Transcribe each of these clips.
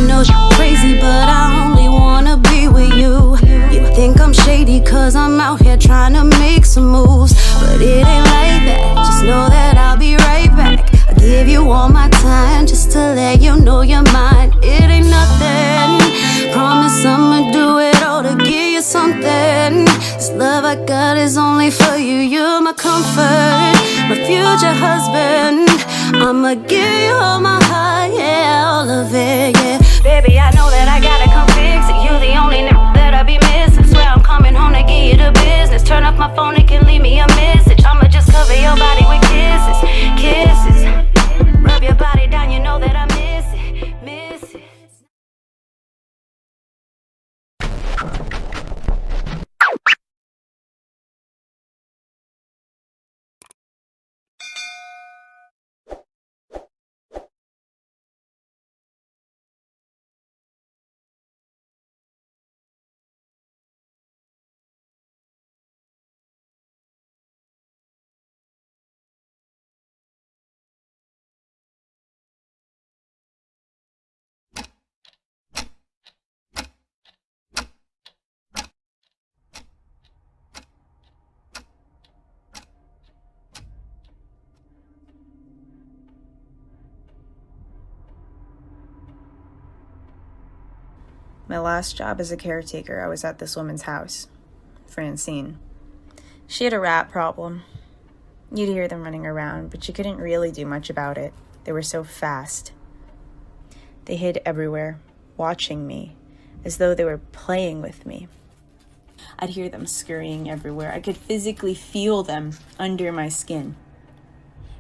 know you're crazy, but I only wanna be with you. You think I'm shady cause I'm out here trying to make some moves, but it ain't like that. Just know that I'll be right back. I'll give you all my time just to let you know you're mine. It ain't nothing. Promise I'ma do it all to give you something. This love I got is only for you. You're my comfort, my future husband. I'ma give you all my heart, yeah, all of it, yeah. Baby, I know that I gotta come fix it. You the only nigga that I be missing. Swear I'm coming home to give you the business. Turn off my phone, it can leave me a message. I'ma just cover your body with kisses, kisses. Rub your body down, you know that I miss it, miss it. My last job as a caretaker, I was at this woman's house, Francine. She had a rat problem. You'd hear them running around, but you couldn't really do much about it. They were so fast. They hid everywhere, watching me, as though they were playing with me. I'd hear them scurrying everywhere. I could physically feel them under my skin.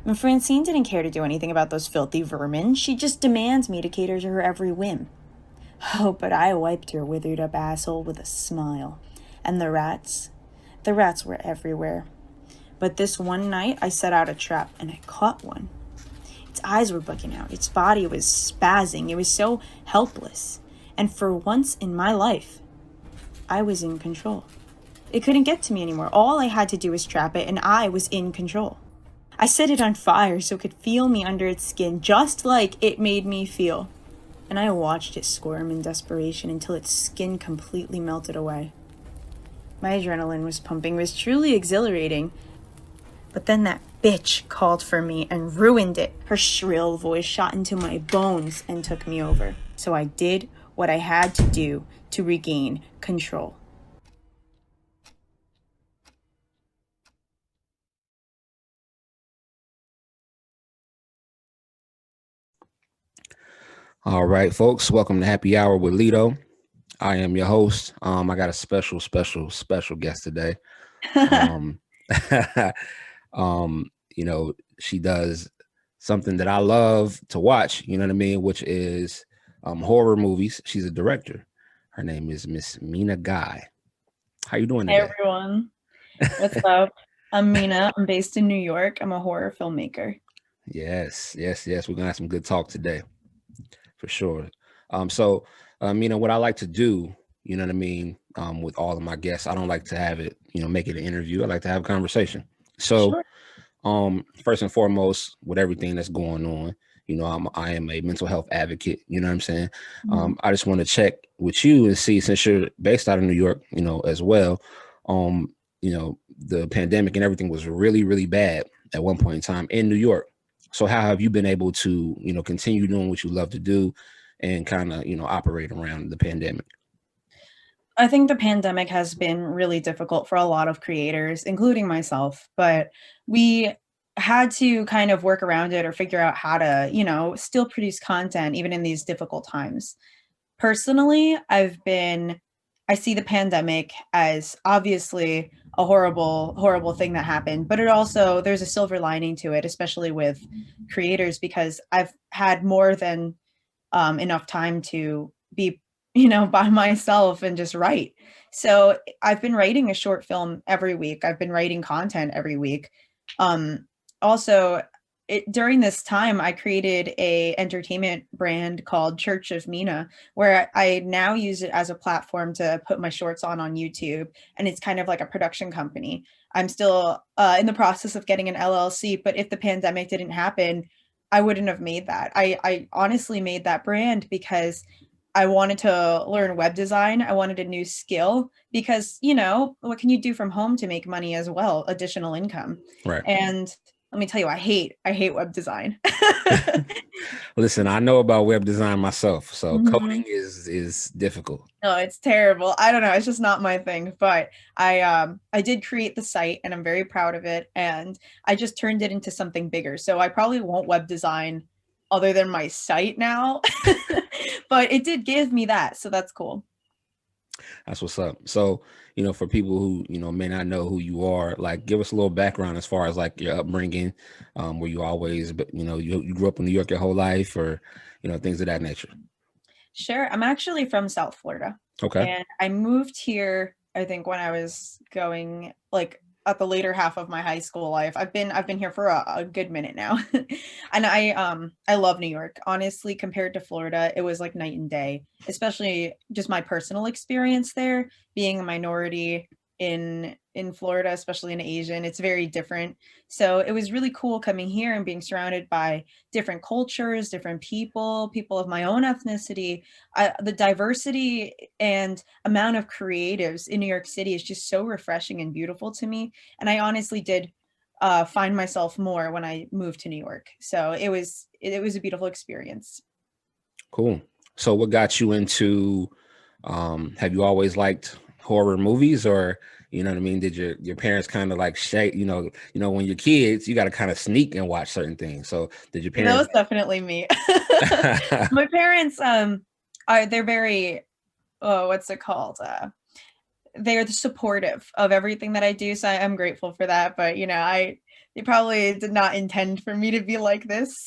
And Francine didn't care to do anything about those filthy vermin. She just demands me to cater to her every whim. Oh, but I wiped her withered up asshole with a smile. And the rats were everywhere. But this one night, I set out a trap, and I caught one. Its eyes were bugging out. Its body was spazzing. It was so helpless. And for once in my life, I was in control. It couldn't get to me anymore. All I had to do was trap it, and I was in control. I set it on fire so it could feel me under its skin, just like it made me feel. And I watched it squirm in desperation until its skin completely melted away. My adrenaline was pumping. It was truly exhilarating. But then that bitch called for me and ruined it. Her shrill voice shot into my bones and took me over. So I did what I had to do to regain control. All right, folks, welcome to Happy Hour with Lito. I am your host. I got a special guest today. You know, she does something that I love to watch, you know what I mean, which is horror movies. She's a director. Her name is Miss Mena Guy. How you doing today? Hey, everyone. What's up? I'm Mena. I'm based in New York. I'm a horror filmmaker. Yes. We're going to have some good talk today. For sure. So, Mena, what I like to do, you know what I mean, with all of my guests, I don't like to have it, make it an interview. I like to have a conversation. So, sure. First and foremost, with everything that's going on, I am a mental health advocate. You know what I'm saying? Mm-hmm. I just want to check with you and see, since you're based out of New York, as well, the pandemic and everything was really, really bad at one point in time in New York. So how have you been able to, continue doing what you love to do and kind of, operate around the pandemic? I think the pandemic has been really difficult for a lot of creators, including myself, but we had to kind of work around it or figure out how to, still produce content even in these difficult times. Personally, I see the pandemic as obviously a horrible thing that happened, but there's a silver lining to it, especially with creators, because I've had more than enough time to be, by myself and just write. So I've been writing a short film every week. I've been writing content every week. During this time, I created a entertainment brand called Church of Mena, where I now use it as a platform to put my shorts on YouTube. And it's kind of like a production company. I'm still in the process of getting an LLC, but if the pandemic didn't happen, I wouldn't have made that. I honestly made that brand because I wanted to learn web design. I wanted a new skill because, what can you do from home to make money as well? Additional income. Right. And let me tell you, I hate web design. Listen, I know about web design myself, so Mhm. coding is difficult. No, it's terrible. I don't know. It's just not my thing. But I did create the site and I'm very proud of it. And I just turned it into something bigger. So I probably won't web design other than my site now. But it did give me that. So that's cool. That's what's up. So, for people who, may not know who you are, like give us a little background as far as like your upbringing, where you always, but you grew up in New York your whole life, or, things of that nature. Sure. I'm actually from South Florida. Okay. And I moved here, I think, when I was going like at the later half of my high school life. I've been here for a good minute now. And I love New York. Honestly, compared to Florida, it was like night and day, especially just my personal experience there, being a minority in Florida, especially an Asian. It's very different. So it was really cool coming here and being surrounded by different cultures, different people of my own ethnicity. The diversity and amount of creatives in New York City is just so refreshing and beautiful to me. And I honestly did find myself more when I moved to New York. So it was a beautiful experience. Cool. So what got you into, have you always liked horror movies, or, you know what I mean? Did your parents kind of like shape, when you're kids, you got to kind of sneak and watch certain things. So did your That parents? was definitely me. My parents, they're very, what's it called? They're supportive of everything that I do. So I'm grateful for that. But, they probably did not intend for me to be like this.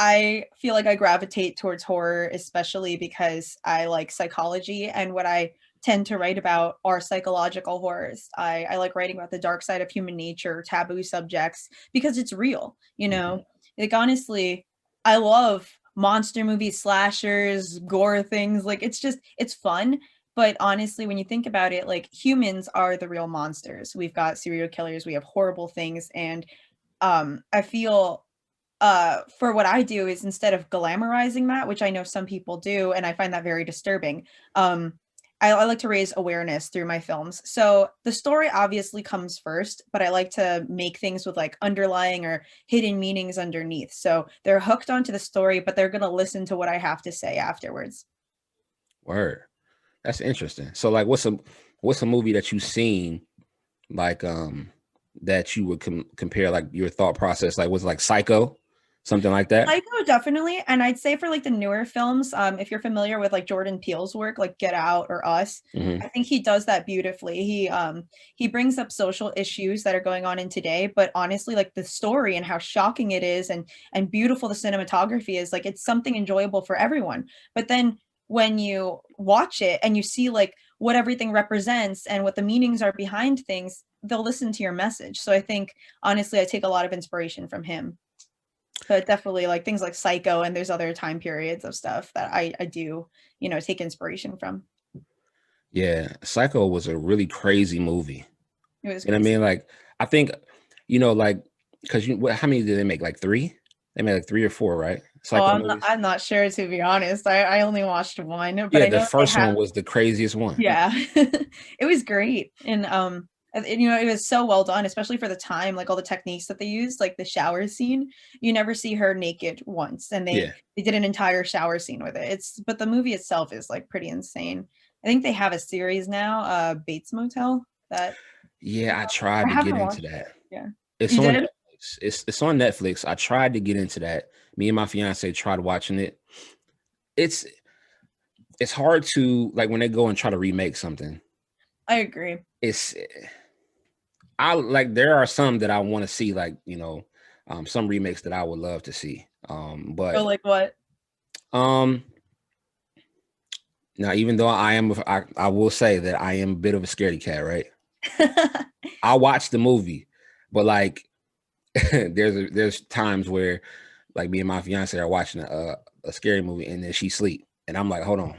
I feel like I gravitate towards horror, especially because I like psychology, and what I tend to write about are psychological horrors. I like writing about the dark side of human nature, taboo subjects, because it's real, Like honestly, I love monster movies, slashers, gore things. Like it's fun. But honestly, when you think about it, like humans are the real monsters. We've got serial killers, we have horrible things, and I feel for what I do is instead of glamorizing that, which I know some people do, and I find that very disturbing, I like to raise awareness through my films. So the story obviously comes first, but I like to make things with like underlying or hidden meanings underneath. So they're hooked onto the story, but they're going to listen to what I have to say afterwards. Word. That's interesting. So like, what's a movie that you've seen, like, that you would compare like your thought process? Like, was it like Psycho? Something like that? Psycho, definitely. And I'd say for like the newer films, if you're familiar with like Jordan Peele's work, like Get Out or Us, Mm-hmm. I think he does that beautifully. He brings up social issues that are going on in today, but honestly, like the story and how shocking it is and beautiful the cinematography is, like it's something enjoyable for everyone. But then when you watch it and you see like what everything represents and what the meanings are behind things, they'll listen to your message. So I think honestly, I take a lot of inspiration from him. But definitely like things like Psycho, and there's other time periods of stuff that I do, take inspiration from. Yeah, Psycho was a really crazy movie. It was You know what I crazy. mean? Like, I think, like, because how many did they make? Like three? They made like 3 or 4, right? Oh, Psycho movies. I'm not sure, to be honest. I only watched one, but Yeah, I the know they first one have. was the craziest one. Yeah, it was great. And it was so well done, especially for the time, like all the techniques that they used, like the shower scene. You never see her naked once, and Yeah. they did an entire shower scene with it. But the movie itself is like pretty insane. I think they have a series now, Bates Motel, that Yeah, I tried I to get haven't into watched. that. Yeah. It's You on did? Netflix. It's on Netflix. I tried to get into that. Me and my fiance tried watching it. It's hard to, like, when they go and try to remake something. I agree. I like, there are some that I want to see, like, some remakes that I would love to see. But So like what? now, even though I will say that I am a bit of a scaredy cat, right? I watch the movie, but like, there's times where, like, me and my fiance are watching a scary movie, and then she sleep, and I'm like, hold on,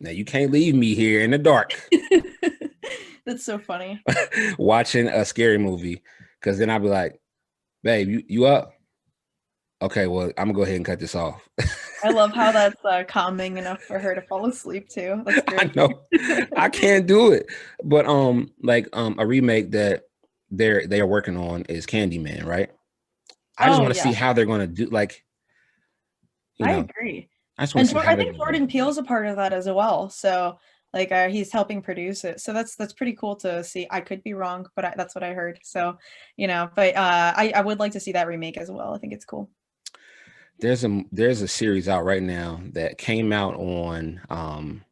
now you can't leave me here in the dark That's so funny. watching a scary movie, because then I'll be like, babe, you up? Okay, well, I'm gonna go ahead and cut this off. I love how that's calming enough for her to fall asleep too. That's I great. know I can't do it, but like a remake that they are working on is Candyman, right? I just Oh want to yeah, see how they're going to do, like, you I know, agree. I just want And to see I how they're think going to do it. Jordan Peele's a part of that as well. So like he's helping produce it. So that's pretty cool to see. I could be wrong, but that's what I heard. So, but I would like to see that remake as well. I think it's cool. There's a series out right now that came out on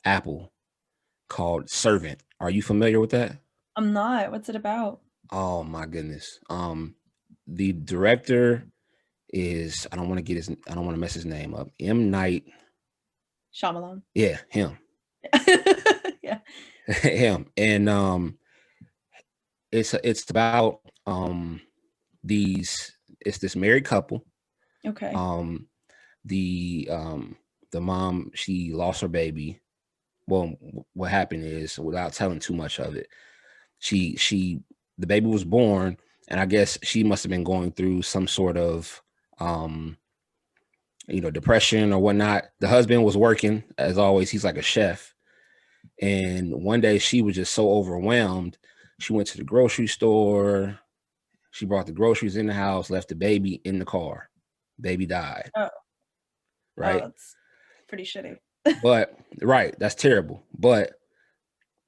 Apple called Servant. Are you familiar with that? I'm not. What's it about? Oh my goodness. The director is, I don't want to mess his name up. M. Night. Shyamalan. Yeah, him. Yeah. Him. And it's about it's this married couple. Okay. The mom, she lost her baby. Well, what happened is, without telling too much of it, the baby was born, and I guess she must have been going through some sort of depression or whatnot. The husband was working, as always. He's like a chef. And one day she was just so overwhelmed. She went to the grocery store. She brought the groceries in the house, left the baby in the car. Baby died. Oh. Right. Oh, that's pretty shitty. But right, that's terrible. But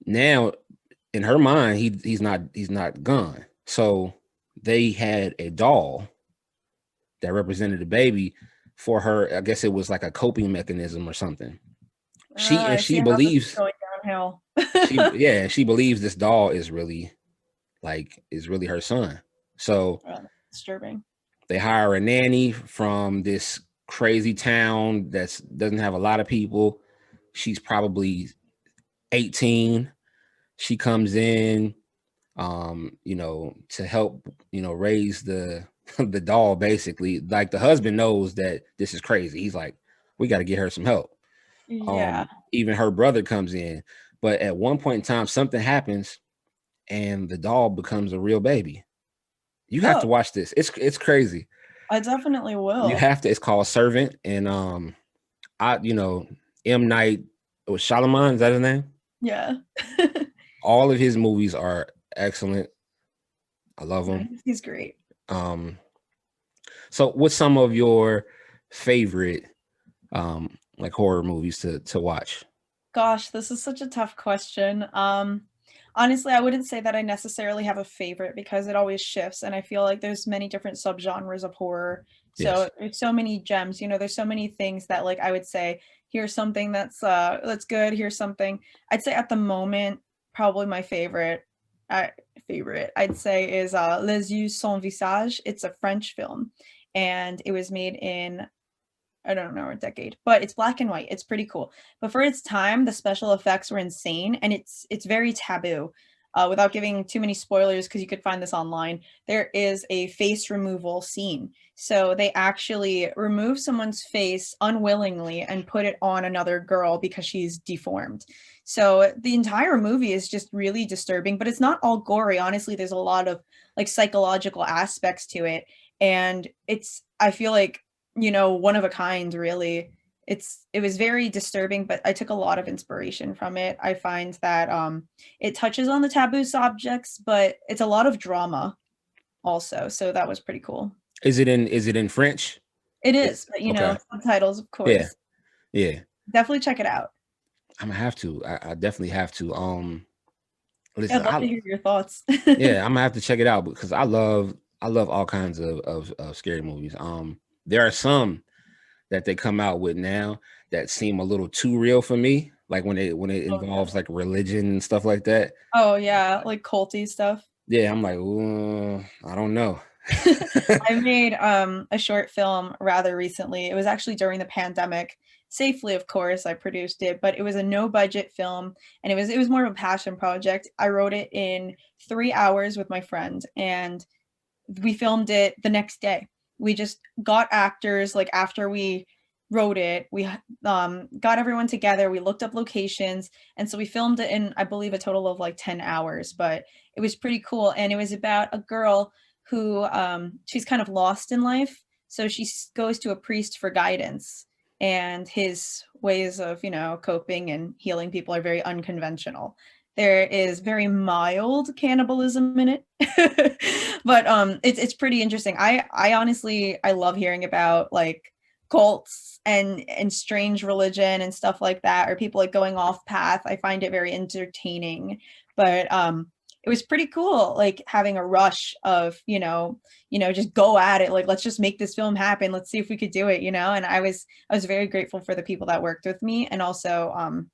now in her mind, he's not gone. So they had a doll that represented the baby for her. I guess it was like a coping mechanism or something. I see She how this is believes going downhill. she believes this doll is really her son. So Disturbing. they hire a nanny from this crazy town that doesn't have a lot of people. She's probably 18. She comes in to help raise the the doll. Basically, like, the husband knows that this is crazy. He's like, we got to get her some help. Yeah. Even her brother comes in, but at one point in time something happens and the doll becomes a real baby. You have to watch this. It's crazy. I definitely will. You have to. It's called Servant. And M. Night, was Shyamalan, is that his name? Yeah. All of his movies are excellent. I love him. He's great. So what's some of your favorite like horror movies to watch? Gosh, this is such a tough question. Honestly, I wouldn't say that I necessarily have a favorite because it always shifts, and I feel like there's many different subgenres of horror. So Yes. there's so many gems, there's so many things that, like, I would say, here's something that's good, here's something. I'd say at the moment, probably my favorite I'd say is Les Yeux Sans Visage. It's a French film, and it was made in, I don't know, a decade, but it's black and white. It's pretty cool. But for its time, the special effects were insane, and it's very taboo. Without giving too many spoilers, because you could find this online, there is a face removal scene. So they actually remove someone's face unwillingly and put it on another girl because she's deformed. So the entire movie is just really disturbing, but it's not all gory. Honestly, there's a lot of like psychological aspects to it. And I feel like, one of a kind, really. It was very disturbing, but I took a lot of inspiration from it. I find that it touches on the taboo subjects, but it's a lot of drama also. So that was pretty cool. Is it in French? It is, but Okay. subtitles, of course. Yeah. Definitely check it out. I'm gonna have to. I definitely have to. Listen, I'd love to hear your thoughts. Yeah, I'm gonna have to check it out because I love all kinds of scary movies. There are some that they come out with now that seem a little too real for me, like when it involves like religion and stuff like that. Oh yeah, like culty stuff. Yeah, I'm like, I don't know. I made a short film rather recently. It was actually during the pandemic. Safely, of course, I produced it, but it was a no budget film, and it was more of a passion project. I wrote it in 3 hours with my friend, and we filmed it the next day. We just got actors, like, after we wrote it, we got everyone together, we looked up locations, and so we filmed it in, I believe, a total of like 10 hours, but it was pretty cool. And it was about a girl who she's kind of lost in life. So she goes to a priest for guidance, and his ways of, coping and healing people are very unconventional. There is very mild cannibalism in it, but it's pretty interesting. I honestly, I love hearing about like cults and strange religion and stuff like that, or people like going off path. I find it very entertaining, but it was pretty cool, like having a rush of, just go at it. Like, let's just make this film happen. Let's see if we could do it, And I was very grateful for the people that worked with me, and also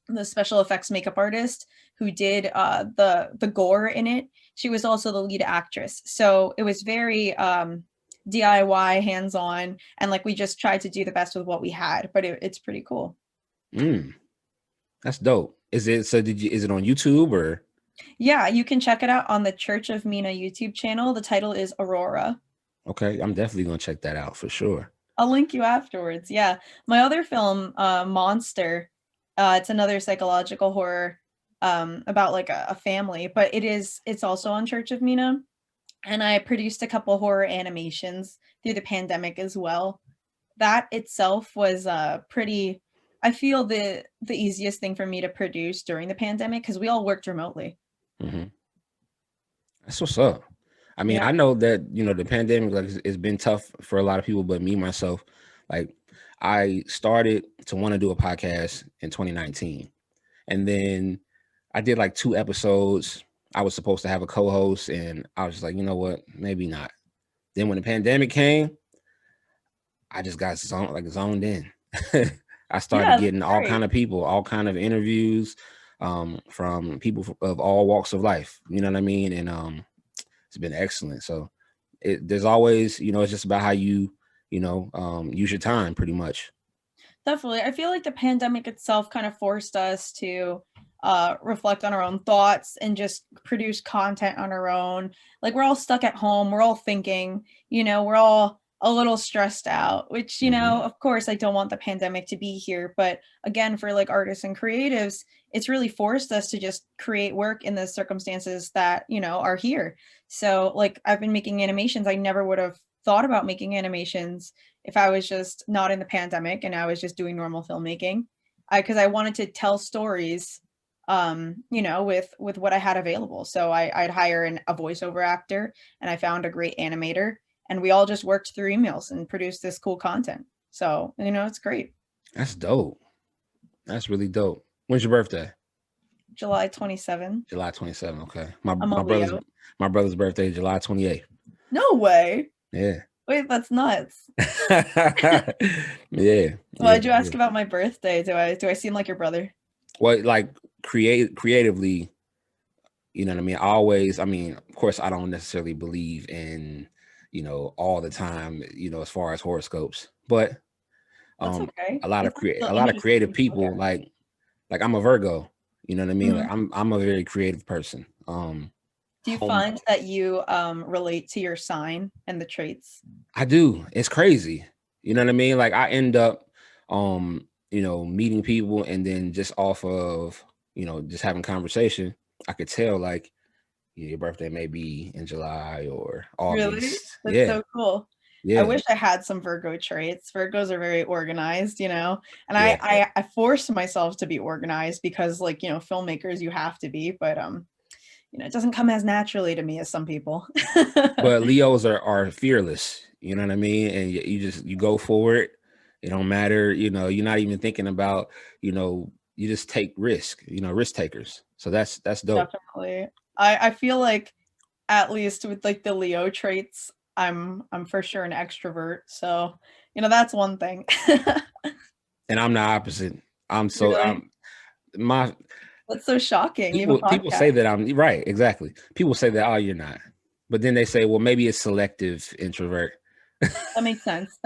the special effects makeup artist who did the gore in it. She was also the lead actress. So it was very DIY, hands-on, and like we just tried to do the best with what we had, but it's pretty cool. That's dope. Is it on YouTube or? Yeah, you can check it out on the Church of Mena YouTube channel. The title is Aurora. Okay, I'm definitely gonna check that out for sure. I'll link you afterwards. Yeah, my other film, Monster, it's another psychological horror about like a family, but it's also on Church of Mena, and I produced a couple horror animations through the pandemic as well. That itself was pretty, I feel the easiest thing for me to produce during the pandemic, because we all worked remotely. Mm-hmm. That's what's up. I mean, Yeah. I know that, the pandemic, like, it's been tough for a lot of people, but me, myself, like, I started to want to do a podcast in 2019. And then I did like 2 episodes. I was supposed to have a co-host, and I was just like, you know what, maybe not. Then when the pandemic came, I just got zoned in. I started getting all kind of people, all kind of interviews from people of all walks of life. You know what I mean? And it's been excellent. So there's always, it's just about how you, use your time pretty much. Definitely. I feel like the pandemic itself kind of forced us to reflect on our own thoughts and just produce content on our own. Like, we're all stuck at home. We're all thinking, we're all a little stressed out, which, of course, I don't want the pandemic to be here. But again, for like artists and creatives, it's really forced us to just create work in the circumstances that, are here. So like, I've been making animations. I never would have thought about making animations if I was just not in the pandemic and I was just doing normal filmmaking, because I wanted to tell stories, with what I had available. So I'd hire a voiceover actor, and I found a great animator, and we all just worked through emails and produced this cool content. So, it's great. That's dope. That's really dope. When's your birthday? July 27. July 27. Okay. I'm a Leo. My brother's birthday is July 28th. No way. Yeah. Wait, that's nuts. Yeah. Why'd you ask about my birthday? Do I seem like your brother? Well, like creatively, you know what I mean? Of course, I don't necessarily believe in, all the time, as far as horoscopes, but okay. a lot of creative people, like I'm a Virgo, you know what I mean? Mm-hmm. Like I'm a very creative person. Do you find that you relate to your sign and the traits? I do. It's crazy. You know what I mean? Like, I end up, meeting people, and then just off of, just having conversation, I could tell, like, your birthday may be in July or August. Really? That's so cool. Yeah. I wish I had some Virgo traits. Virgos are very organized, and I force myself to be organized because, like, filmmakers, you have to be, but it doesn't come as naturally to me as some people. But Leos are fearless, you know what I mean? And you go for it. It don't matter, you're not even thinking about, you just take risk takers. So that's dope. Definitely. I feel like, at least with like the Leo traits, I'm for sure an extrovert. So, that's one thing. And I'm the opposite. That's so shocking. People say that I'm right. Exactly. People say that, oh, you're not. But then they say, well, maybe it's selective introvert. That makes sense.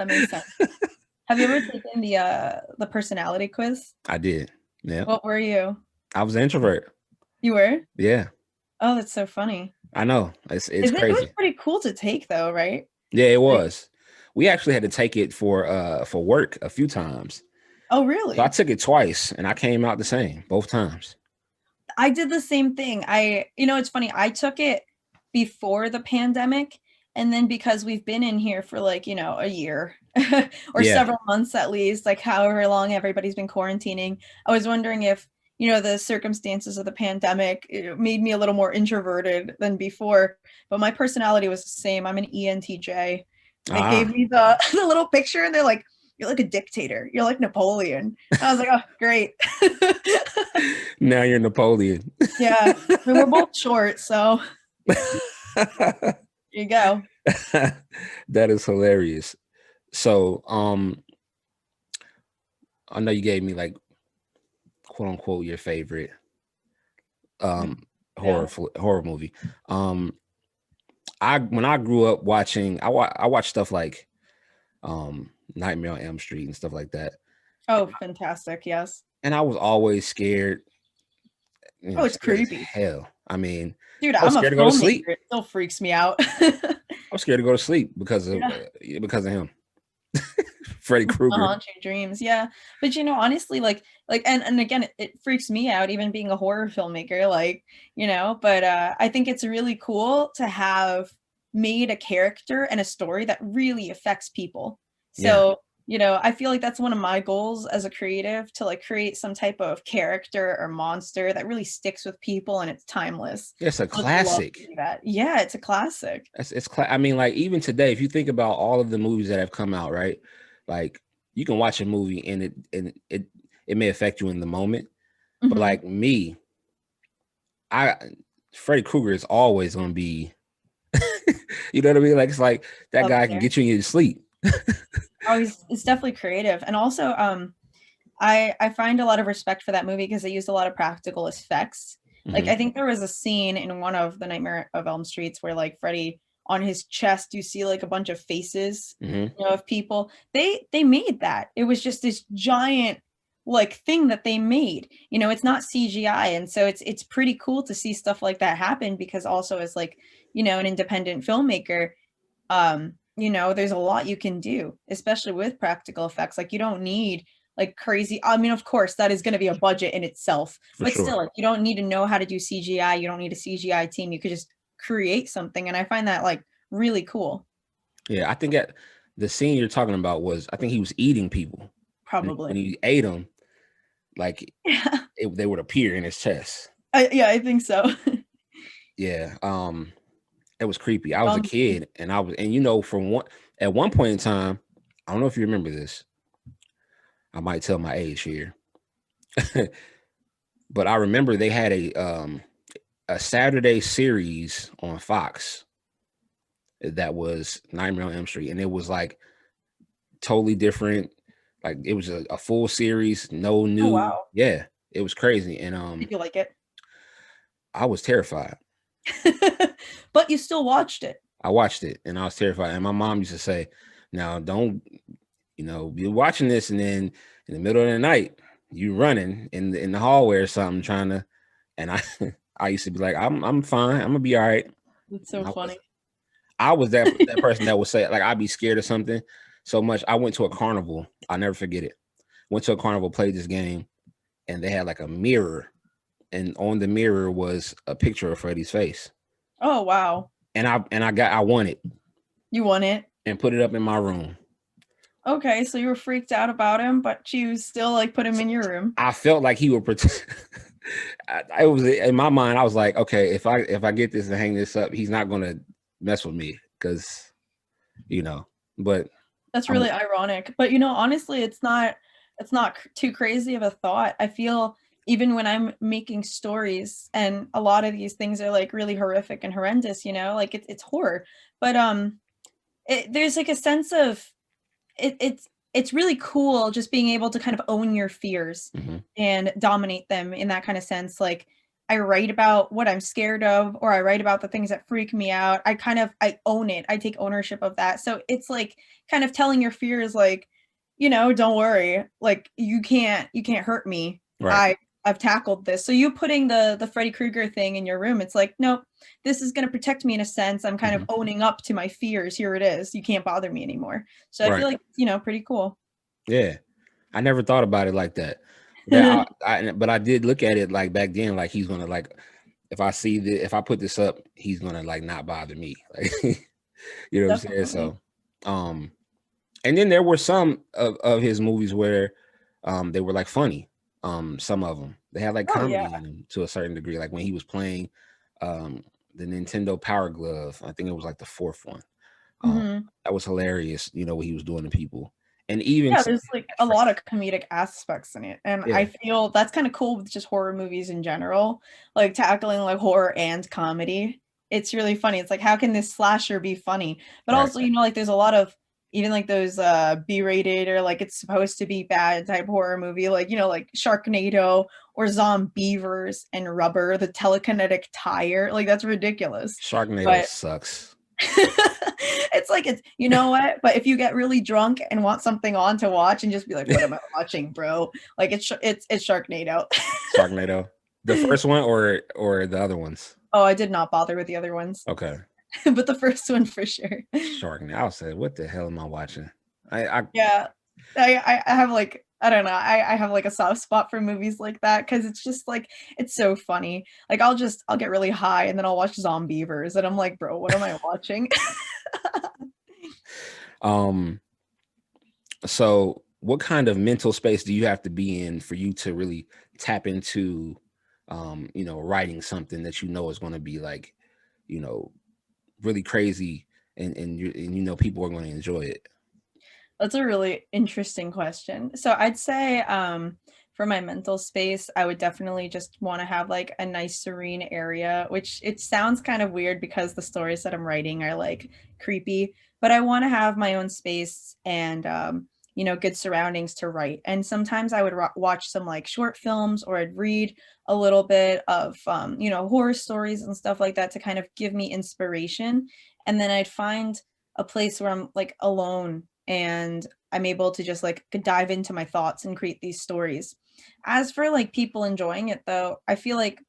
Have you ever taken the personality quiz? I did. Yeah. What were you? I was an introvert. You were? Yeah. Oh, that's so funny. I know. It's crazy. It was pretty cool to take, though, right? Yeah, it was. We actually had to take it for work a few times. Oh, really? So I took it twice, and I came out the same both times. I did the same thing. It's funny. I took it before the pandemic, And then because we've been in here for like, a year or Yeah. several months at least, like however long everybody's been quarantining, I was wondering if, the circumstances of the pandemic, it made me a little more introverted than before, but my personality was the same. I'm an ENTJ. They gave me the little picture and they're like, you're like a dictator. You're like Napoleon. I was like, oh, great. Now you're Napoleon. Yeah. I mean, we're both short, so here you go. That is hilarious. So, I know you gave me like quote unquote your favorite horror movie. When I grew up watching, I watched stuff like Nightmare on Elm Street and stuff like that. Oh, fantastic! Yes. And I was always scared. It's creepy. Hell, I mean, dude, I'm scared to go to sleep. It still freaks me out. I'm scared to go to sleep because of him. Freddy Krueger. Haunt your dreams, yeah. But honestly, and again, it freaks me out even being a horror filmmaker, but I think it's really cool to have made a character and a story that really affects people. So I feel like that's one of my goals as a creative, to like create some type of character or monster that really sticks with people and it's timeless. It's a classic. Yeah, it's a classic. I mean, like even today, if you think about all of the movies that have come out, right? Like you can watch a movie and it may affect you in the moment, but like me, Freddy Krueger is always going to be, you know what I mean? Like it's like that guy can get you in your sleep. Oh, it's definitely creative. And also, I find a lot of respect for that movie because they used a lot of practical effects. Like I think there was a scene in one of the Nightmare of Elm Streets where like Freddy, on his chest, you see like a bunch of faces, of people. They made that. It was just this giant like thing that they made. It's not CGI, and so it's pretty cool to see stuff like that happen, because also as like an independent filmmaker, there's a lot you can do, especially with practical effects. Like you don't need like crazy. I mean, of course, that is going to be a budget in itself, but still, like, you don't need to know how to do CGI. You don't need a CGI team. You could just create something, and I find that like really cool. Yeah, I think the scene you're talking about was, I think he was eating people. Probably when he ate them, like they would appear in his chest. I think so. Yeah, it was creepy. I was a kid, and at one point in time, I don't know if you remember this. I might tell my age here, but I remember they had a Saturday series on Fox that was Nightmare on Elm Street, and it was like totally different. Like it was a full series, no new. Oh, wow. Yeah, it was crazy. And did you like it? I was terrified. But you still watched it. I watched it and I was terrified. And my mom used to say, now don't, you're watching this and then in the middle of the night, you running in the hallway or something trying to, and I used to be like, I'm fine. I'm gonna be all right. It's so funny. I was that person that would say, like, I'd be scared of something so much. I went to a carnival. I'll never forget it. Went to a carnival, played this game, and they had like a mirror. And on the mirror was a picture of Freddy's face. Oh, wow. And I won it. You won it? And put it up in my room. Okay, so you were freaked out about him, but you still like put him in your room. I felt like he would protect. I was in my mind. I was like, okay, if I get this and hang this up, he's not gonna mess with me because, But that's really ironic. But honestly, it's not too crazy of a thought. I feel even when I'm making stories, and a lot of these things are like really horrific and horrendous, like it's horror. But there's like a sense of it's really cool just being able to kind of own your fears and dominate them in that kind of sense. Like I write about what I'm scared of, or I write about the things that freak me out. I own it. I take ownership of that. So it's like kind of telling your fears, like, don't worry, like you can't hurt me. Right. I've tackled this. So you putting the Freddy Krueger thing in your room, it's like, nope, this is going to protect me in a sense. I'm kind of owning up to my fears. Here it is. You can't bother me anymore. So I feel like, pretty cool. Yeah. I never thought about it like that. But I did look at it like back then, like he's going to like, if I put this up, he's going to like not bother me. Like, You know what I'm saying? So, and then there were some of his movies where they were like funny. Some of them, they had like comedy in them to a certain degree. Like when he was playing the Nintendo Power Glove, I think it was like the fourth one. That was hilarious, you know, what he was doing to people. And even there's like a lot of comedic aspects in it, and I feel that's kind of cool with just horror movies in general, like tackling like horror and comedy. It's really funny. It's like, how can this slasher be funny? But also, you know, like there's a lot of even like those B-rated or like it's supposed to be bad type horror movie, like, you know, like Sharknado or Zombievers and Rubber, the telekinetic tire. Like that's ridiculous. Sharknado sucks. It's like, it's, you know what, but if you get really drunk and want something on to watch and just be like, what am I watching, bro? Like it's Sharknado. Sharknado, the first one or the other ones? Oh, I did not bother with the other ones. Okay. But the first one for sure. Sharknado. I said, what the hell am I watching? I have like, I don't know, I have like a soft spot for movies like that because it's just like, it's so funny. Like I'll get really high and then I'll watch Zombievers and I'm like, bro, what am I watching? So what kind of mental space do you have to be in for you to really tap into you know, writing something that you know is going to be like, you know, really crazy and you know people are going to enjoy it? That's a really interesting question. So I'd say for my mental space, I would definitely just want to have like a nice serene area, which it sounds kind of weird because the stories that I'm writing are like creepy, but I want to have my own space and you know, good surroundings to write. And sometimes I would watch some like short films or I'd read a little bit of you know, horror stories and stuff like that to kind of give me inspiration. And then I'd find a place where I'm like alone and I'm able to just like dive into my thoughts and create these stories. As for like people enjoying it though, I feel like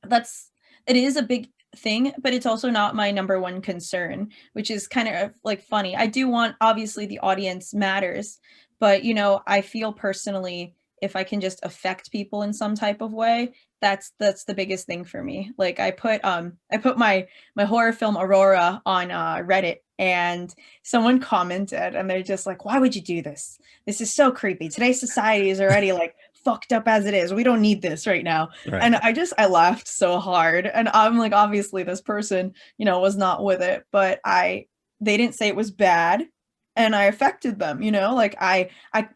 it is a big thing, but it's also not my number one concern, which is kind of like funny. I do want, obviously the audience matters, but you know, I feel personally if I can just affect people in some type of way, that's the biggest thing for me. Like I put my horror film Aurora on Reddit and someone commented and they're just like, why would you do this? This is so creepy. Today's society is already like fucked up as it is. We don't need this right now. Right. And I laughed so hard. And I'm like, obviously this person, you know, was not with it, but they didn't say it was bad. And I affected them, you know, like I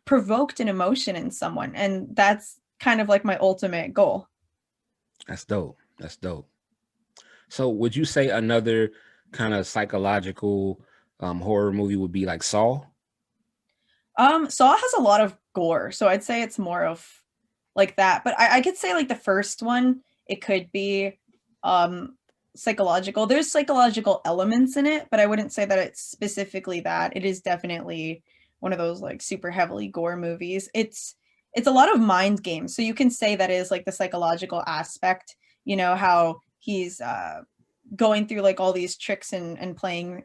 provoked an emotion in someone. And that's kind of like my ultimate goal. That's dope. That's dope. So would you say another kind of psychological horror movie would be like Saw? Saw has a lot of gore, so I'd say it's more of like that. But I could say like the first one, it could be psychological. There's psychological elements in it, but I wouldn't say that it's specifically that. It is definitely one of those like super heavily gore movies. It's a lot of mind games. So you can say that is like the psychological aspect, you know, how he's going through like all these tricks and playing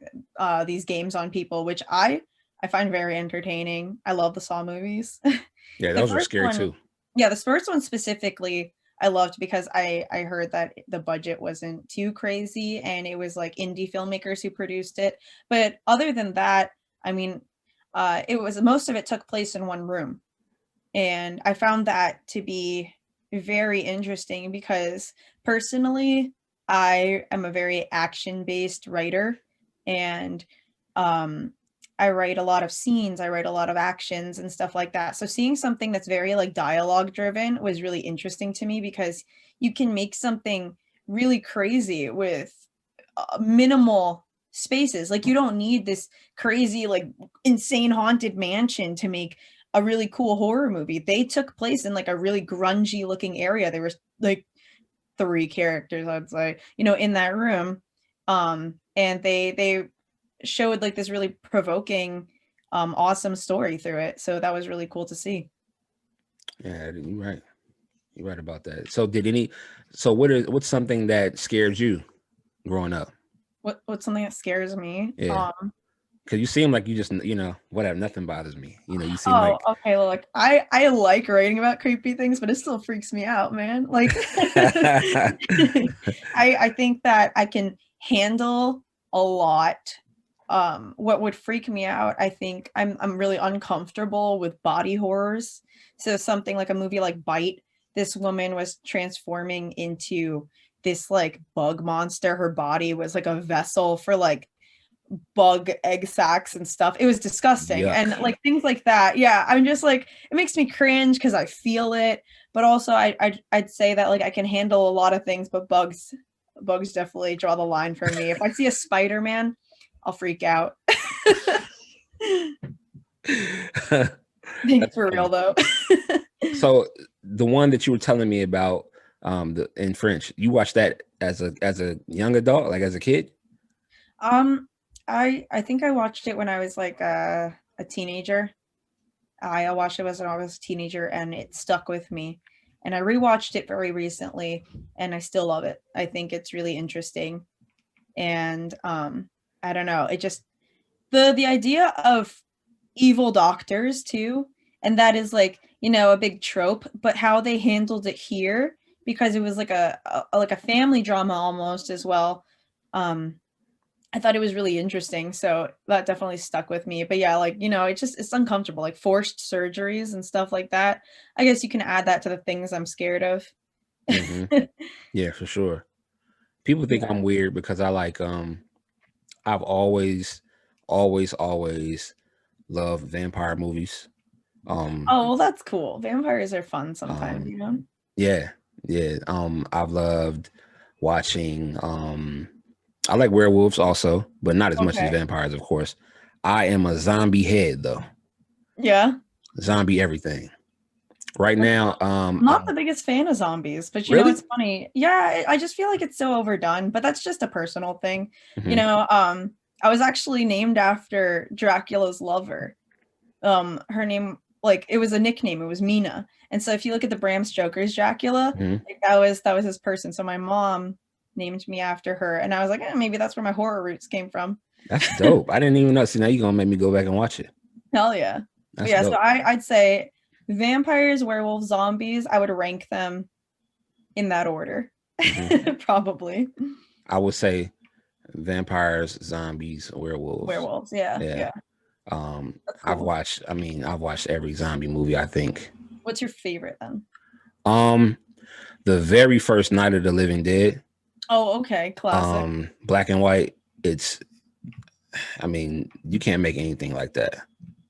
these games on people, which I find very entertaining. I love the Saw movies. Yeah, those are scary too. Yeah, this first one specifically I loved because I heard that the budget wasn't too crazy and it was like indie filmmakers who produced it. But other than that, I mean, most of it took place in one room. And I found that to be very interesting because personally, I am a very action-based writer and I write a lot of scenes, I write a lot of actions and stuff like that. So seeing something that's very like dialogue driven was really interesting to me because you can make something really crazy with minimal spaces. Like you don't need this crazy, like insane haunted mansion to make a really cool horror movie. They took place in like a really grungy looking area. There was like 3 characters, I'd say, you know, in that room. And they showed like this really provoking, awesome story through it. So that was really cool to see. Yeah, you're right. You're right about that. So what's something that scared you growing up? What's something that scares me? Yeah. Cause you seem like you just, you know, whatever, nothing bothers me. You know, you seem okay. Well, like I like writing about creepy things, but it still freaks me out, man. Like I think that I can handle a lot. What would freak me out, I think I'm really uncomfortable with body horrors. So something like a movie like Bite, this woman was transforming into this like bug monster. Her body was like a vessel for like bug egg sacs and stuff. It was disgusting. Yuck. And like things like that. Yeah, I'm just like, it makes me cringe because I feel it. But also I'd say that like I can handle a lot of things, but bugs definitely draw the line for me. If I see a Spider-Man, I'll freak out. For real though. So the one that you were telling me about in French, you watched that as a young adult, like as a kid? I think I watched it when I was like a teenager. I watched it when I was a teenager and it stuck with me. And I rewatched it very recently and I still love it. I think it's really interesting. And I don't know, it just the idea of evil doctors too, and that is like, you know, a big trope, but how they handled it here, because it was like a family drama almost as well. I thought it was really interesting, so that definitely stuck with me. But yeah, like, you know, it's uncomfortable, like forced surgeries and stuff like that. I guess you can add that to the things I'm scared of. Yeah, for sure. People think I'm weird because I like I've always loved vampire movies. Oh, well, that's cool. Vampires are fun sometimes, you know? Yeah. I've loved watching I like werewolves also, but not as much as vampires, of course. I am a zombie head though. Yeah. Zombie everything. Right now, I'm not the biggest fan of zombies, but you really? know, it's funny. Yeah, I just feel like it's so overdone, but that's just a personal thing. You know, I was actually named after Dracula's lover. Her name, like, it was a nickname. It was Mena. And so if you look at the Bram Stoker's Dracula, like, that was his person. So my mom named me after her, and I was like, maybe that's where my horror roots came from. That's dope. I didn't even know. See, now you're gonna make me go back and watch it. Hell yeah. That's yeah, dope. so I'd say vampires, werewolves, zombies, I would rank them in that order. Probably. I would say vampires, zombies, werewolves. Werewolves, yeah. Cool. I've Cool. watched every zombie movie, I think. What's your favorite then? The very first Night of the Living Dead. Oh, okay. Classic. Black and white. I mean, you can't make anything like that.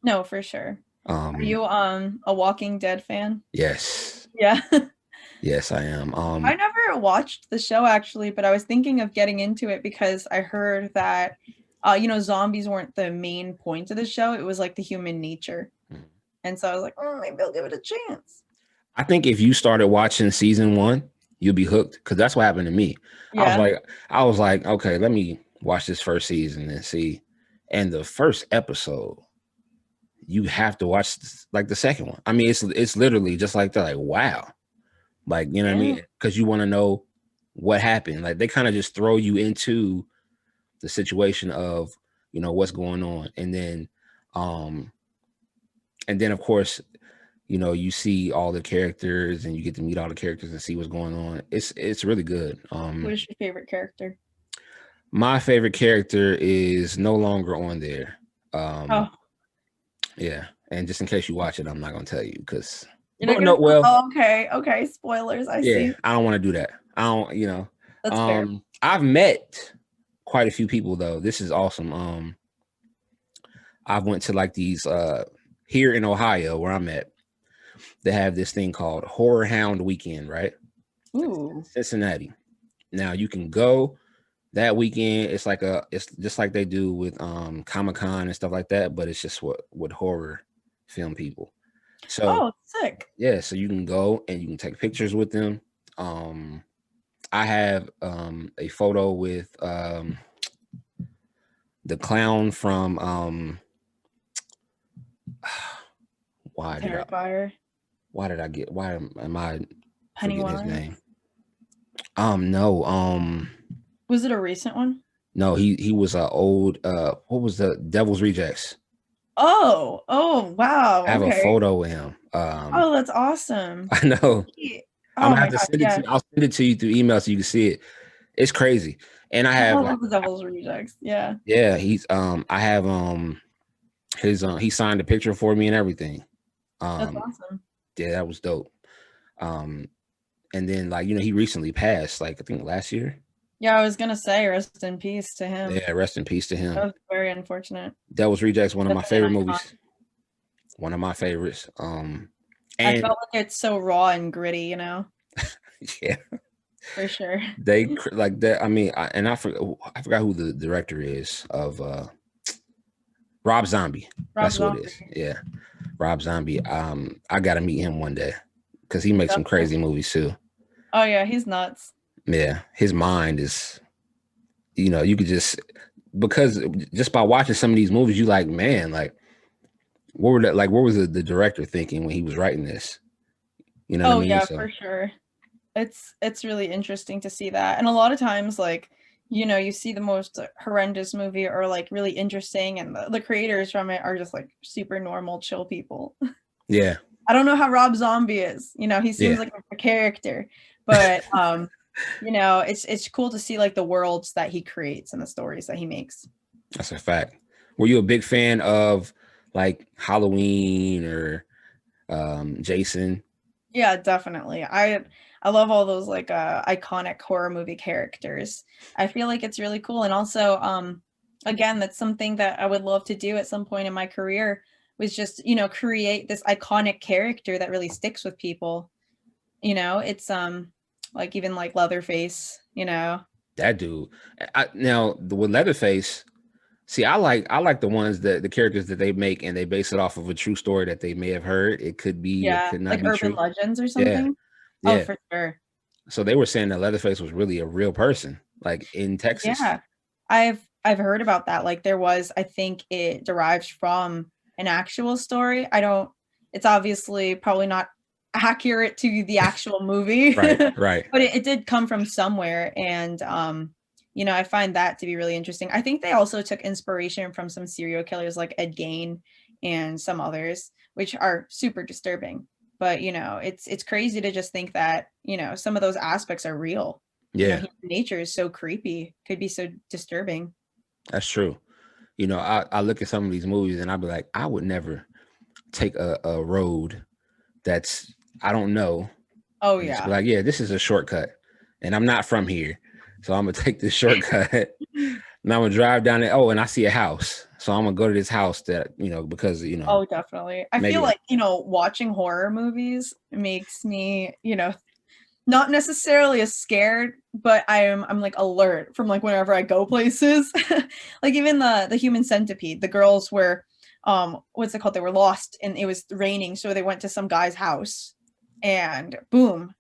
No, for sure. Are you a Walking Dead fan? Yes. Yeah. Yes, I am. I never watched the show actually, but I was thinking of getting into it because I heard that you know, zombies weren't the main point of the show. It was like the human nature. And so I was like, maybe I'll give it a chance. I think if you started watching season 1, you'll be hooked, because that's what happened to me. Yeah. I was like, okay, let me watch this first season and see. And the first episode, you have to watch like the second one. I mean, it's literally just like that. Like, wow. Like, you know what I mean? Because you want to know what happened. Like, they kind of just throw you into the situation of, you know, what's going on. And then of course, you know, you see all the characters and you get to meet all the characters and see what's going on. It's really good. What is your favorite character? My favorite character is no longer on there. Yeah. And just in case you watch it, I'm not going to tell you, because okay. Spoilers. I see. I don't want to do that. I don't, you know. That's fair. I've met quite a few people though. This is awesome. I've went to like these here in Ohio where I'm at. They have this thing called Horror Hound Weekend, right? Ooh. Cincinnati. Now you can go that weekend. It's just like they do with Comic-Con and stuff like that, but it's just with horror film people. So sick. Yeah, so you can go and you can take pictures with them. I have a photo with the clown from why am I forgetting his name? No. Was it a recent one? No, he was an old what was the Devil's Rejects? Oh wow. I have a photo with him. Oh, that's awesome. I know. I'm gonna have to send it to you. I'll send it to you through email so you can see it. It's crazy. And I have like, the Devil's Rejects. Yeah. yeah, he's I have his he signed a picture for me and everything. That's Um, awesome. yeah, that was dope. Um, and then like, you know, he recently passed, like I think last year. Yeah, I was gonna say rest in peace to him. Yeah, rest in peace to That him. was very unfortunate. Devil's Rejects, one of my Definitely an favorite icon. movies. One of my favorites. I And felt like it's so raw and gritty, you know, yeah, for sure. they like that. I mean, I forgot who the director is of Rob Zombie. Rob That's who it is. Zombie. Yeah, Rob Zombie. I gotta meet him one day because he makes some Definitely. crazy movies too. Oh yeah, he's nuts. Yeah, his mind is, you know, you could just, because just by watching some of these movies, you like, man, like what was the director thinking when he was writing this? You know what I Oh mean? yeah, So for sure. It's really interesting to see that. And a lot of times like, you know, you see the most horrendous movie or like really interesting and the creators from it are just like super normal chill people. yeah, I don't know how Rob Zombie is. You know, he seems yeah, like a character, but you know, it's cool to see like the worlds that he creates and the stories that he makes. that's a fact. Were you a big fan of like Halloween or Jason? Yeah, definitely. I love all those like iconic horror movie characters. I feel like it's really cool and also again that's something that I would love to do at some point in my career was just, you know, create this iconic character that really sticks with people. You know, it's like even like Leatherface, you know. That dude. With Leatherface, see, I like the ones that the characters that they make and they base it off of a true story that they may have heard. It could be, it Yeah, could not like be urban true. legends or Yeah, something. Oh, yeah. for sure. So they were saying that Leatherface was really a real person, like in Texas. Yeah. I've heard about that. Like there was, I think it derives from an actual story. I don't it's obviously probably not accurate to the actual movie, Right, right. but it did come from somewhere. And you know, I find that to be really interesting. I think they also took inspiration from some serial killers like Ed Gein and some others, which are super disturbing. But you know, it's crazy to just think that, you know, some of those aspects are real. You know, Yeah, human nature is so creepy, could be so disturbing. that's true. You know, I look at some of these movies and I'd be like, I would never take a road that's, I don't know, Oh and just yeah. be like, yeah, this is a shortcut. And I'm not from here. So I'm gonna take this shortcut and I'm gonna drive down it. Oh, and I see a house. So I'm gonna go to this house that, you know, because, you know, Oh, definitely. I feel maybe like, you know, watching horror movies makes me, you know, not necessarily as scared, but I'm like alert from like whenever I go places. Like even the Human Centipede, the girls were what's it called? They were lost and it was raining, so they went to some guy's house and boom,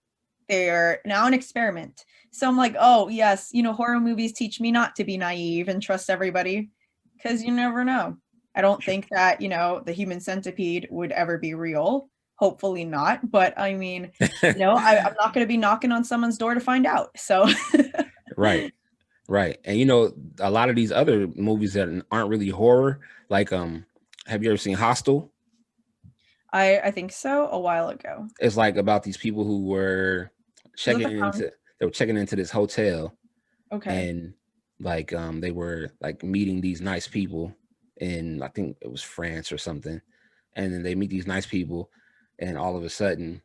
they're now an experiment. So I'm like, oh yes, you know, horror movies teach me not to be naive and trust everybody because you never know. I don't think that, you know, the Human Centipede would ever be real. Hopefully not. But I mean, you know, I'm not going to be knocking on someone's door to find out. So right, right. And you know, a lot of these other movies that aren't really horror, like have you ever seen Hostel? I think so a while ago. It's like about these people who were Is it the Hound? they were checking into this hotel, Okay. and like they were like meeting these nice people in, I think it was France or something, and then they meet these nice people and all of a sudden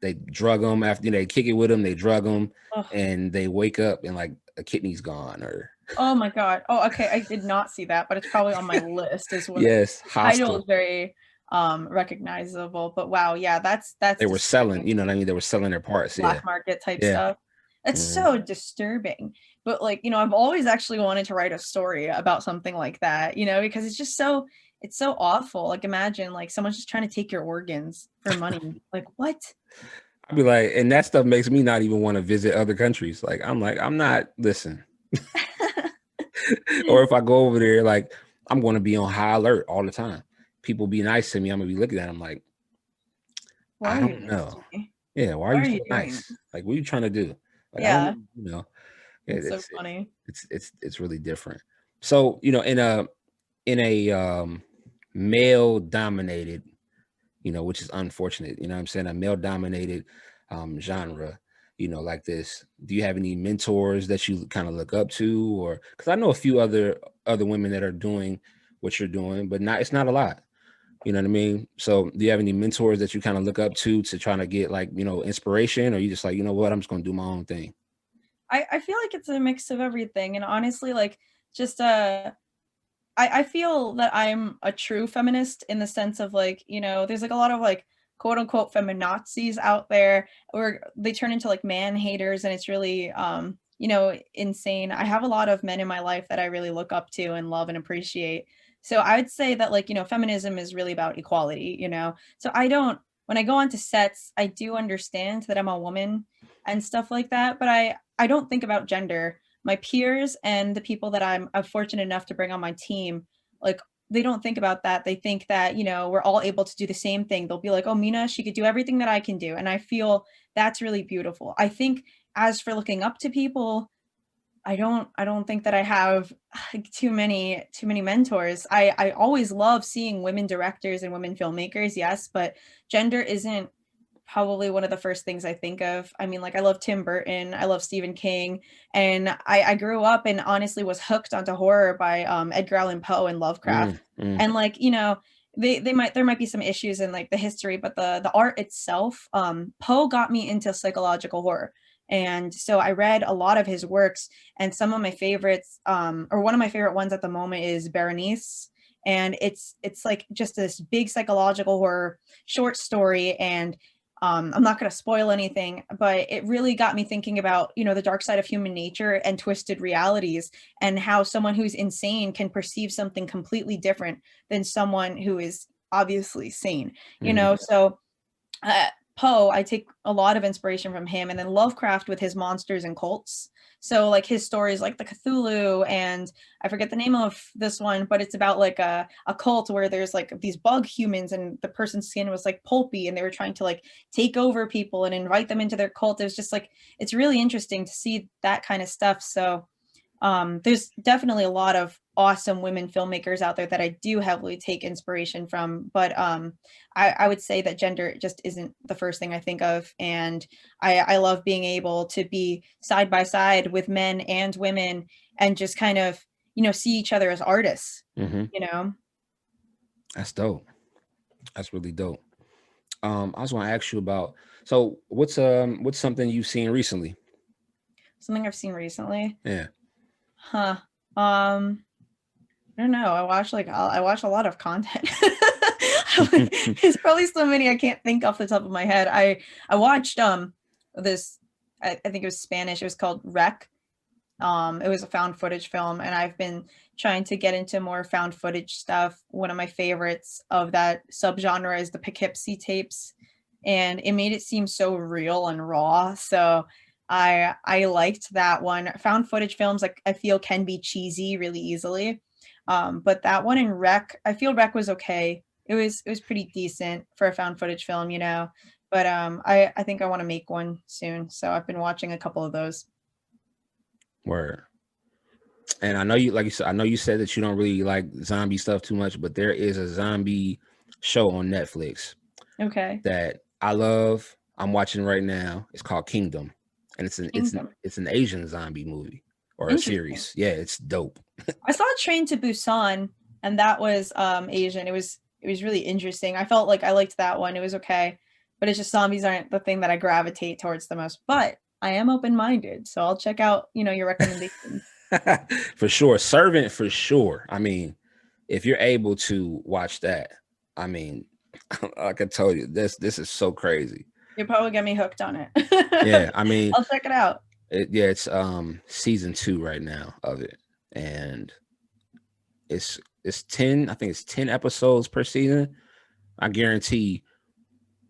they drug them after, you know, they kick it with them, they drug them, Ugh. and they wake up and like a kidney's gone or Oh my God. Oh, okay. I did not see that, but it's probably on my list as well. yes, The title Hostel. is very recognizable, but wow, yeah, They that's were disturbing. selling, you know what I mean, they were selling their parts. Yeah, Black market type yeah. stuff. That's Mhm. so disturbing. But like, you know, I've always actually wanted to write a story about something like that, you know, because it's just so it's so awful. Like imagine like someone's just trying to take your organs for money. Like what? I'd be like, and that stuff makes me not even want to visit other countries. Like, I'm not, listen. Or if I go over there, like, I'm going to be on high alert all the time. People be nice to me. I'm going to be looking at them like, Why I are you don't doing this know. to me? Yeah, why are Why you are you so doing nice? Like, what are you trying to do? Like, I Yeah, don't, you know, it's so it's funny. it's really different. So, you know, in a male dominated, you know, which is unfortunate, you know what I'm saying, a male dominated genre, you know, like this? Do you have any mentors that you kind of look up to, or because I know a few other women that are doing what you're doing, but it's not a lot. You know what I mean? So do you have any mentors that you kind of look up to try to get like, you know, inspiration, or you just like, you know what, I'm just going to do my own thing? I feel like it's a mix of everything. And honestly, like just I feel that I'm a true feminist in the sense of like, you know, there's like a lot of like quote unquote feminazis out there where they turn into like man haters, and it's really you know, insane. I have a lot of men in my life that I really look up to and love and appreciate. So I would say that like, you know, feminism is really about equality, you know. So I don't, when I go onto sets, I do understand that I'm a woman and stuff like that, but I don't think about gender. My peers and the people that I'm fortunate enough to bring on my team, like they don't think about that. They think that, you know, we're all able to do the same thing. They'll be like, oh, Mena, she could do everything that I can do. And I feel that's really beautiful. I think as for looking up to people, I don't think that I have like, too many mentors. I always love seeing women directors and women filmmakers, yes, but gender isn't probably one of the first things I think of. I mean, like I love Tim Burton, I love Stephen King, and I grew up and honestly was hooked onto horror by Edgar Allan Poe and Lovecraft. And like, you know, there might be some issues in like the history, but the art itself, Poe got me into psychological horror. And so I read a lot of his works, and some of my favorites, or one of my favorite ones at the moment is Berenice. And it's like just this big psychological horror short story, and I'm not going to spoil anything, but it really got me thinking about, you know, the dark side of human nature and twisted realities, and how someone who's insane can perceive something completely different than someone who is obviously sane, you know? So Poe, I take a lot of inspiration from him, and then Lovecraft with his monsters and cults. So like his stories like the Cthulhu, and I forget the name of this one, but it's about like a cult where there's like these bug humans, and the person's skin was like pulpy, and they were trying to like take over people and invite them into their cult. It was just like, it's really interesting to see that kind of stuff. So there's definitely a lot of awesome women filmmakers out there that I do heavily take inspiration from, but I would say that gender just isn't the first thing I think of. And I love being able to be side by side with men and women and just kind of, you know, see each other as artists, you know? That's dope. That's really dope. I was going to ask you about, so what's something you've seen recently? Something I've seen recently? Yeah. Huh. I don't know. I watch a lot of content. There's probably so many I can't think off the top of my head. I watched this, I think it was Spanish. It was called Rec. It was a found footage film, and I've been trying to get into more found footage stuff. One of my favorites of that subgenre is the Poughkeepsie tapes, and it made it seem so real and raw. So I liked that one. Found footage films, like I feel, can be cheesy really easily. But that one in Rec, I feel Rec was okay. It was pretty decent for a found footage film, you know. But I think I want to make one soon. So I've been watching a couple of those. Word. And I know you, like you said, I know you said that you don't really like zombie stuff too much, but there is a zombie show on Netflix. Okay. That I love. I'm watching right now. It's called Kingdom, and it's an Asian zombie movie or a series. Yeah, it's dope. I saw Train to Busan, and that was Asian. It was really interesting. I felt like I liked that one. It was okay, but it's just zombies aren't the thing that I gravitate towards the most. But I am open-minded, so I'll check out, you know, your recommendations. For sure. Servant, for sure. I mean, if you're able to watch that, I mean, like I told you, this is so crazy. You'll probably get me hooked on it. Yeah, I mean, I'll check it out. It's season 2 right now of it, and it's 10. I think it's 10 episodes per season. I guarantee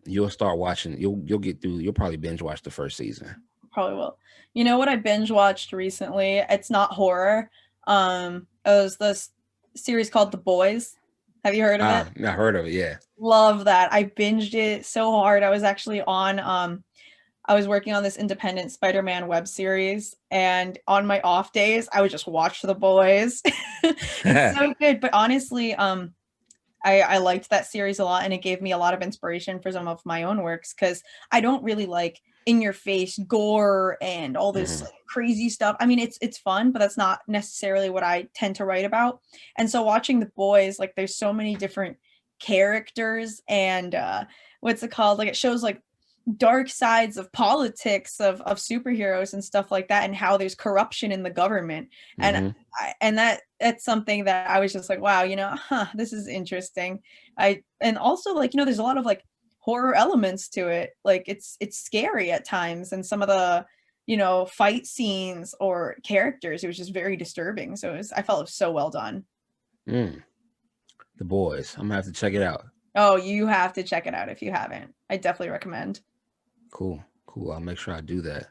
you'll start watching. You'll get through. You'll probably binge watch the first season. Probably will. You know what I binge watched recently? It's not horror. It was this series called The Boys. Have you heard of it? I heard of it, yeah. Love that. I binged it so hard. I was actually on I was working on this independent Spider-Man web series, and on my off days, I would just watch The Boys. It's so good. But honestly, I liked that series a lot, and it gave me a lot of inspiration for some of my own works, because I don't really like in your face gore and all this like, crazy stuff. I mean, it's fun, but that's not necessarily what I tend to write about. And so watching The Boys, like there's so many different characters and what's it called? Like it shows like dark sides of politics of superheroes and stuff like that, and how there's corruption in the government. And that's something that I was just like, wow, this is interesting. And also like, there's a lot of like horror elements to it. Like it's scary at times, and some of the fight scenes or characters, it was just very disturbing. So I felt it was so well done. The Boys, I'm gonna have to check it out. Oh, you have to check it out if you haven't. I definitely recommend. Cool. I'll make sure I do that.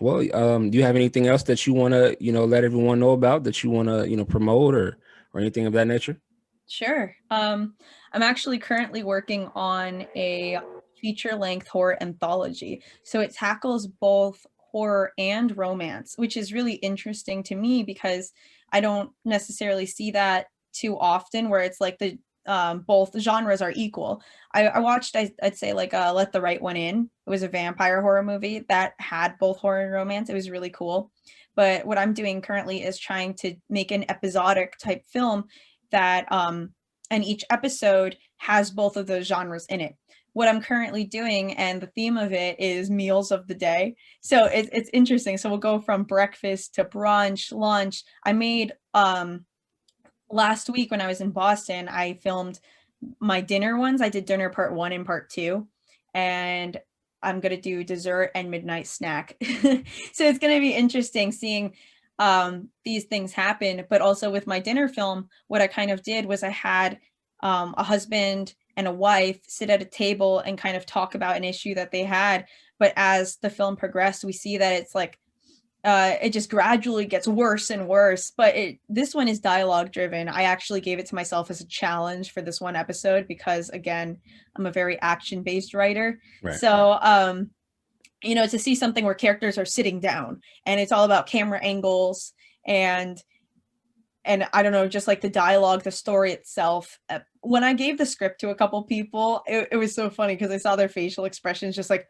Well, do you have anything else that you want to, let everyone know about, that you want to, promote or anything of that nature? Sure. I'm actually currently working on a feature-length horror anthology. So it tackles both horror and romance, which is really interesting to me because I don't necessarily see that too often, where it's like the both genres are equal. I watched, I'd say like Let the Right One In. It was a vampire horror movie that had both horror and romance. It was really cool. But what I'm doing currently is trying to make an episodic type film that and each episode has both of those genres in it. What I'm currently doing, and the theme of it, is meals of the day. So it's interesting. So we'll go from breakfast to brunch, lunch. I made last week when I was in Boston, I filmed my dinner ones. I did dinner part 1 and part 2, and I'm going to do dessert and midnight snack. So it's going to be interesting seeing these things happen. But also with my dinner film, what I kind of did was I had a husband and a wife sit at a table and kind of talk about an issue that they had. But as the film progressed, we see that it's like, it just gradually gets worse and worse. But this one is dialogue driven. I actually gave it to myself as a challenge for this one episode because, again, I'm a very action based writer. Right. So, to see something where characters are sitting down and it's all about camera angles and I don't know, just like the dialogue, the story itself. When I gave the script to a couple people, it was so funny because I saw their facial expressions just like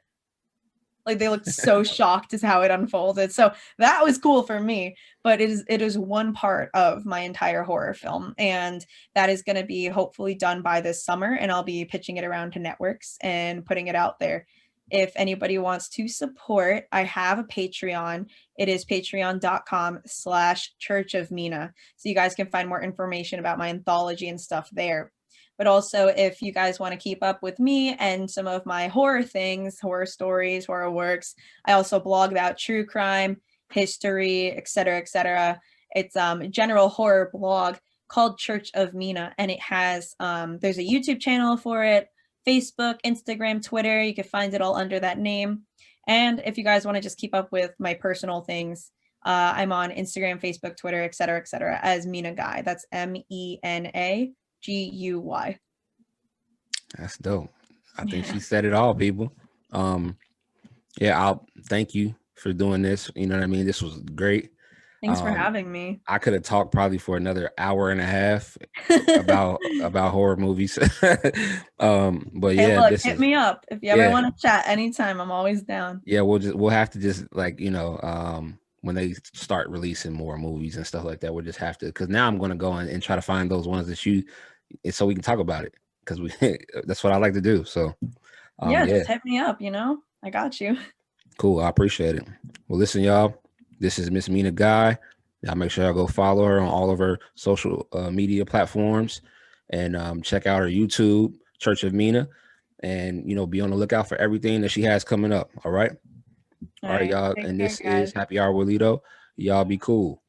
they looked so shocked as how it unfolded. So that was cool for me, but it is one part of my entire horror film. And that is going to be hopefully done by this summer. And I'll be pitching it around to networks and putting it out there. If anybody wants to support, I have a Patreon. It is patreon.com/Church of Mena. So you guys can find more information about my anthology and stuff there. But also, if you guys want to keep up with me and some of my horror things, horror stories, horror works, I also blog about true crime, history, etc., etc. It's a general horror blog called Church of Mena, and it has there's a YouTube channel for it, Facebook, Instagram, Twitter. You can find it all under that name. And if you guys want to just keep up with my personal things, I'm on Instagram, Facebook, Twitter, etc., as Mena Guy. That's MENA GUY. That's dope. I think she said it all, people. I'll thank you for doing this. You know what I mean? This was great. Thanks for having me. I could have talked probably for another hour and a half about horror movies. But hey, yeah, look, hit me up if you ever want to chat anytime. I'm always down. Yeah, we'll have to just like, when they start releasing more movies and stuff like that, we'll just have to, because now I'm going to go and try to find those ones that so we can talk about it, because that's what I like to do. So just hit me up, I got you. Cool. I appreciate it. Well, listen, y'all, this is Miss Mena Guy. Y'all make sure y'all go follow her on all of her social media platforms, and check out her YouTube, Church of Mena, and be on the lookout for everything that she has coming up. All right. All right, y'all. And this is Happy Hour with Lito. Y'all be cool.